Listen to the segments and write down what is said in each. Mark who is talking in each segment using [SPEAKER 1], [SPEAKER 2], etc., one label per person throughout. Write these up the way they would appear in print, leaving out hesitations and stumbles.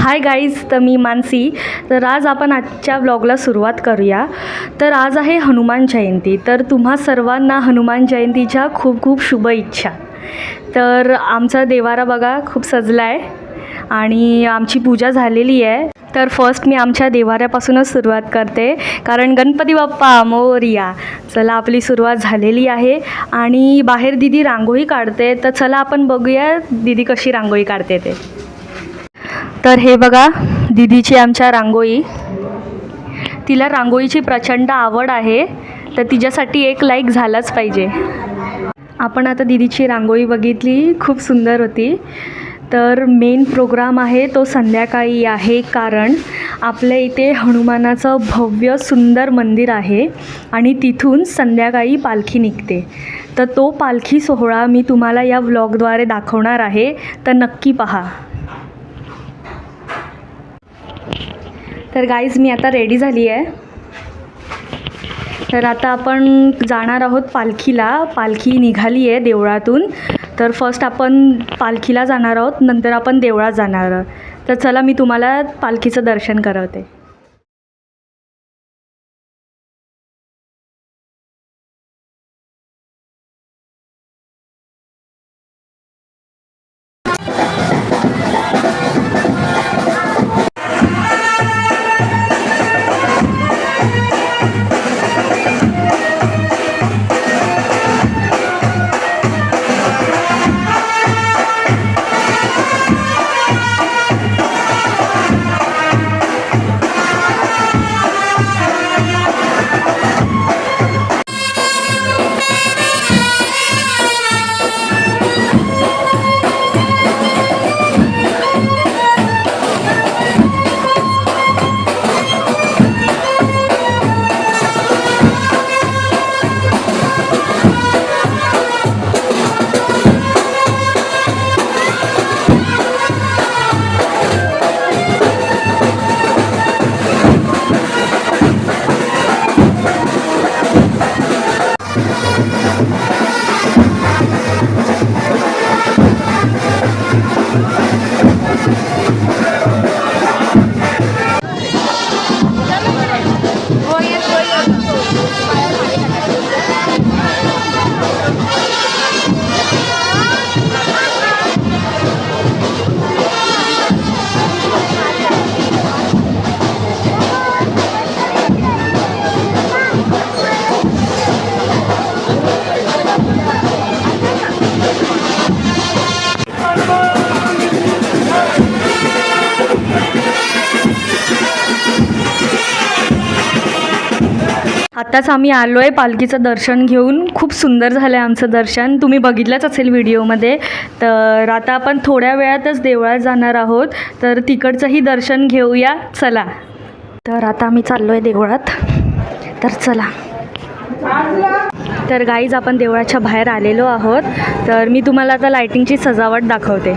[SPEAKER 1] Hi guys, तर मी मानसी. तर आज आपण आजच्या व्लॉगला सुरुवात करूया. तर आज आहे हनुमान जयंती. तर तुम्हा सर्वांना हनुमान जयंतीच्या खूप खूप शुभ इच्छा. तर आमचा देवारा बघा खूप सजला आहे आणि आमची पूजा झालेली आहे. तर फर्स्ट मी आमच्या देवाऱ्यापासूनच सुरुवात करते, कारण गणपती बाप्पा मोरया. चला, आपली सुरुवात झालेली आहे आणि बाहेर दीदी रांगोळी काढते. तर चला आपण बघूया दीदी कशी रांगोळी काढते ते. तर हे बघा दीदीची आमच्या रांगोळी. तिला रांगोळीची प्रचंड आवड आहे, तर तिच्यासाठी एक लाईक झालाच पाहिजे. आपण आता दीदीची रांगोळी बघितली, खूप सुंदर होती. तर मेन प्रोग्राम आहे तो संध्याकाळी आहे, कारण आपल्या इथे हनुमानाचं भव्य सुंदर मंदिर आहे आणि तिथून संध्याकाळी पालखी निघते. तर तो पालखी सोहळा मी तुम्हाला या व्लॉगद्वारे दाखवणार आहे, तर नक्की पहा. तर गाईज, मी आता रेडी झाली आहे. तर आता आपण जाणार आहोत पालखीला. पालखी निघाली आहे देवळातून. तर फर्स्ट आपण पालखीला जाणार आहोत, नंतर आपण देवळात जाणार आहोत. तर चला, मी तुम्हाला पालखीचं दर्शन करवते. आत्ताच आम्ही आलो आहे पालखीचं दर्शन घेऊन. खूप सुंदर झालं आहे आमचं दर्शन, तुम्ही बघितलंच असेल व्हिडिओमध्ये. तर आता आपण थोड्या वेळातच देवळात जाणार आहोत, तर तिकडचंही दर्शन घेऊया. चला, तर आता आम्ही चाललो आहे देवळात. तर चला. तर गाईज, आपण देवळाच्या बाहेर आलेलो आहोत. तर मी तुम्हाला आता लायटिंगची सजावट दाखवते.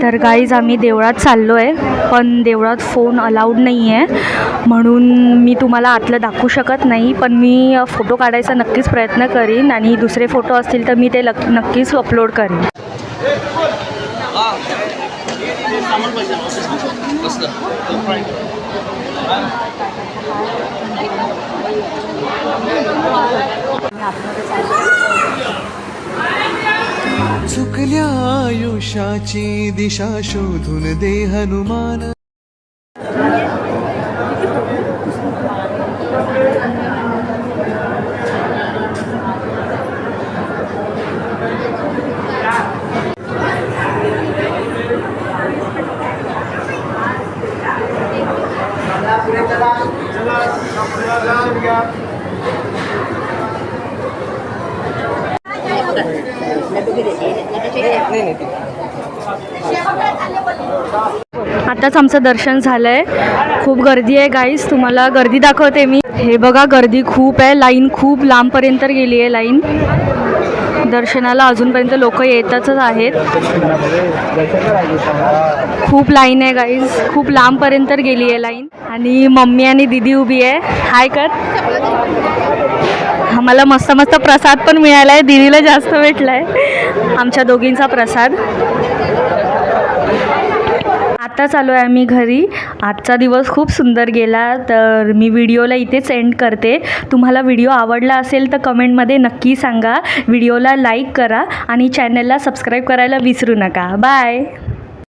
[SPEAKER 1] तर गाईज, आम्ही देवळात चाललो आहे, पण देवळात फोन अलाउड नाही आहे, म्हणून मी तुम्हाला आतलं दाखवू शकत नाही. पण मी फोटो काढायचा नक्कीच प्रयत्न करीन आणि दुसरे फोटो असतील तर मी ते नक्कीच अपलोड करीन.
[SPEAKER 2] चुकल्या आयुष्याची दिशा शोधून दे हनुमान.
[SPEAKER 1] आताच आमचं दर्शन झालं आहे. खूप गर्दी आहे गाईस, तुम्हाला गर्दी दाखवते मी. हे बघा गर्दी खूप आहे, लाईन खूप लांबपर्यंत गेली आहे. लाईन दर्शनाला अजूनपर्यंत लोक येतच आहेत. खूप लाईन आहे गाईज, खूप लांबपर्यंत गेली आहे लाईन. आणि मम्मी आणि दीदी उभी आहे. हाय कर. आम्हाला मस्त मस्त प्रसाद पण मिळाला आहे. दीदीला जास्त भेटला आहे आमच्या दोघींचा प्रसाद. आता चालू आहे आम्ही घरी. आजचा दिवस खूप सुंदर गेला. तर मी व्हिडिओला इथेच एंड करते. तुम्हाला व्हिडिओ आवडला असेल तर कमेंटमध्ये नक्की सांगा. व्हिडिओला लाईक करा आणि चॅनलला सबस्क्राईब करायला विसरू नका. बाय.